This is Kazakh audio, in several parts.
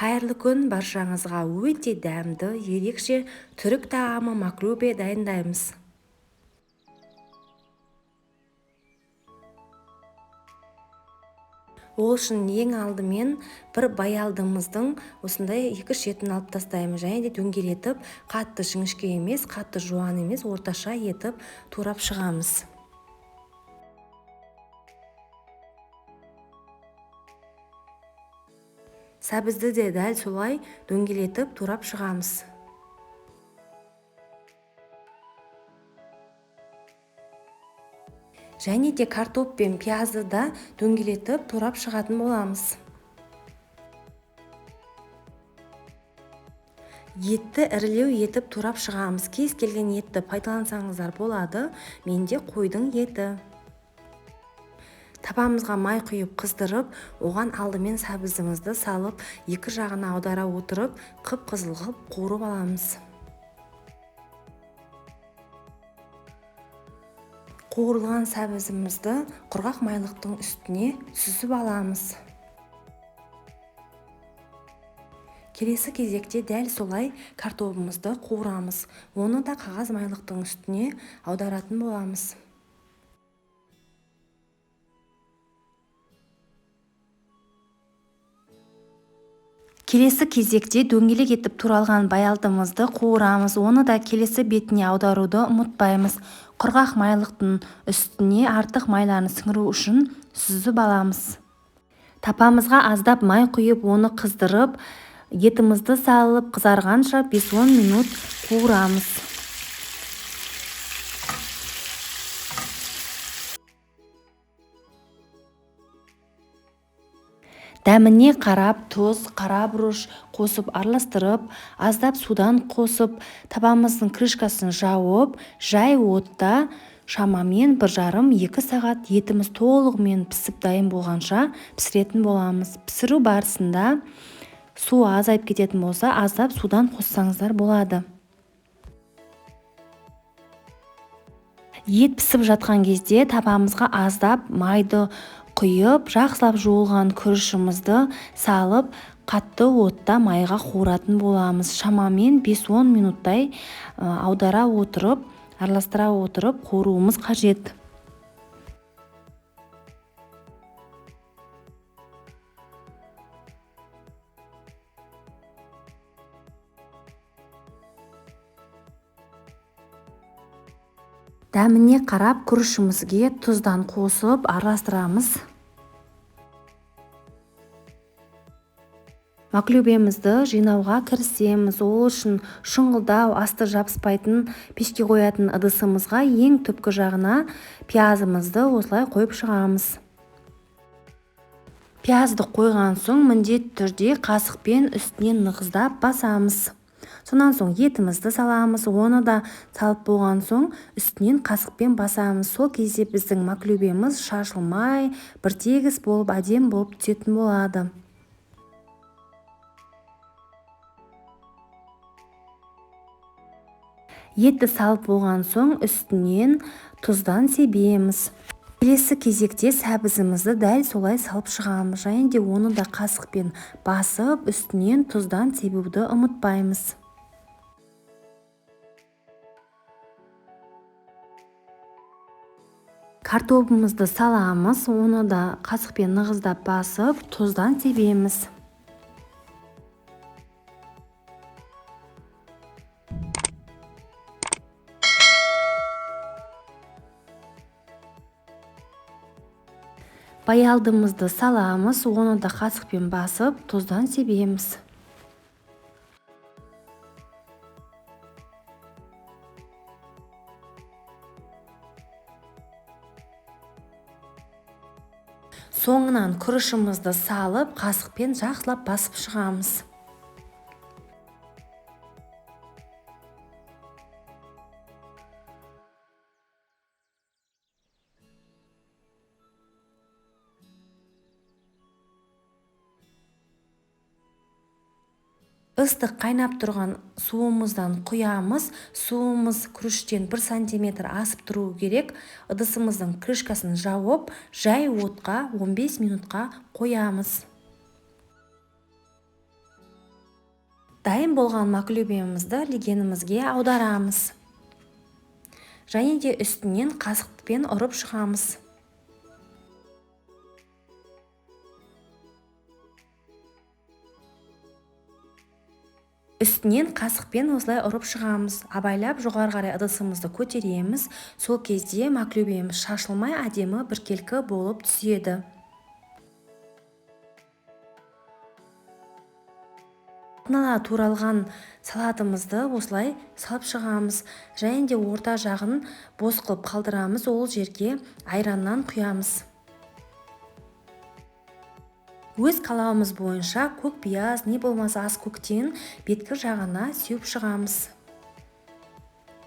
Қайырлы күн, баршаңызға өте дәмді, ерекше түрік тағамы маклубе дайындаймыз. Ол үшін ең алдымен бір баялдымыздың осындай екі шетін алып тастаймыз, және де дөңгелетіп, қатты жіңішке емес, қатты жуан емес, орташа етіп турап шығамыз. Сәбізді де дәл солай дөңгелетіп турап шығамыз. Және де картоп пен пиязды да дөңгелетіп турап шығатын боламыз. Етті ірілеу етіп турап шығамыз. Кез келген етті пайдалансаңыздар болады. Менде қойдың еті. Табамызға май құйып қыздырып, оған алдымен сәбізімізді салып, екі жағына аудара отырып, қып-қызыл қылып қуырып аламыз. Қуырылған сәбізімізді құрғақ майлықтың үстіне сүзіп аламыз. Келесі кезекте дәл солай картопымызды қуырамыз. Оны да қағаз майлықтың үстіне аударатын боламыз. Келесі кезекте дөңгелек етіп туралған баялдымызды қуырамыз. Оны да келесі бетіне аударуды ұмытпаймыз. Құрғақ майлықтың үстіне артық майларын сіңіру үшін сүзіп аламыз. Тапамызға аздап май құйып, оны қыздырып, етімізді салып, қызарғанша 5-10 минут қуырамыз. Дәміне қарап, тұз, қара бұрыш қосып араластырып, аздап судан қосып, табамыздың крышкасын жауып, жай отта шамамен 1,5-2 сағат етіміз толығымен пісіп дайын болғанша пісіретін боламыз. Пісіру барысында су азайып кететін болса, аздап судан қоссаңыздар болады. Ет пісіп жатқан кезде табамызға аздап майды құйып, жақсылап жуылған күрішімізді салып, қатты отта майға қуыратын боламыз. Шамамен 5-10 минуттай аудара отырып, араластыра отырып қуыруымыз қажет. Дәміне қарап күрішімізге тұздан қосып араластырамыз. Маклюбемізді жинауға кірісеміз. Ол үшін шұңғылдау, асты жабыспайтын пешке қоятын ыдысымызға ең түпкі жағына пиязымызды осылай қойып шығамыз. Пиязды қойған соң міндетті түрде қасықпен үстінен нығыздап басамыз. Сонан соң етімізді саламыз, оны да салып болған соң үстінен қасықпен басамыз. Сол кезде біздің маклюбеміз шашылмай, бір тегіс болып, әдем болып түсетін болады. Етті салып болған соң үстінен тұздан себеміз. Келесі кезекте сәбізімізді дәл солай салып шығамыз. Және де оны да қасықпен басып, үстінен тұздан себуді ұмытпаймыз. Картопымызды саламыз, оны да қасықпен нығыздап басып, тұздан себеміз. Баялдымызды саламыз, оны да қасықпен басып, тұздан себеміз. Соңынан күрішімізді салып, қасықпен жақсылап басып шығамыз. Ыстық қайнап тұрған суымыздан құямыз. Суымыз күріштен 1 сантиметр асып тұру керек. Ыдысымыздың крышкасын жауып, жай отқа 15 минутқа қоямыз. Дайын болған маклюбиямызды легенімізге аударамыз. Және де үстінен қасықпен ұрып шығамыз. Үстінен қасықпен осылай ұрып шығамыз. Абайлап жоғары қарай ыдысымызды көтереміз. Сол кезде маклюбиямыз шашылмай әдемі біркелкі болып түседі. Алдын-ала туралған салатымызды осылай салып шығамыз. Және де орта жағын бос қылып қалдырамыз. Ол жерге айраннан құямыз. Өз қалауымыз бойынша көк пияз, не болмаса ас көктен беткі жағына сеуіп шығамыз.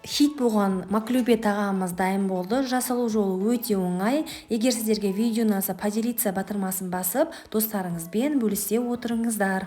Хит болған маклюбе тағамымыз дайын болды. Жасалу жолы өте оңай. Егер сіздерге видео ұнаса, поделиться батырмасын басып, достарыңызбен бөлісе отырыңыздар.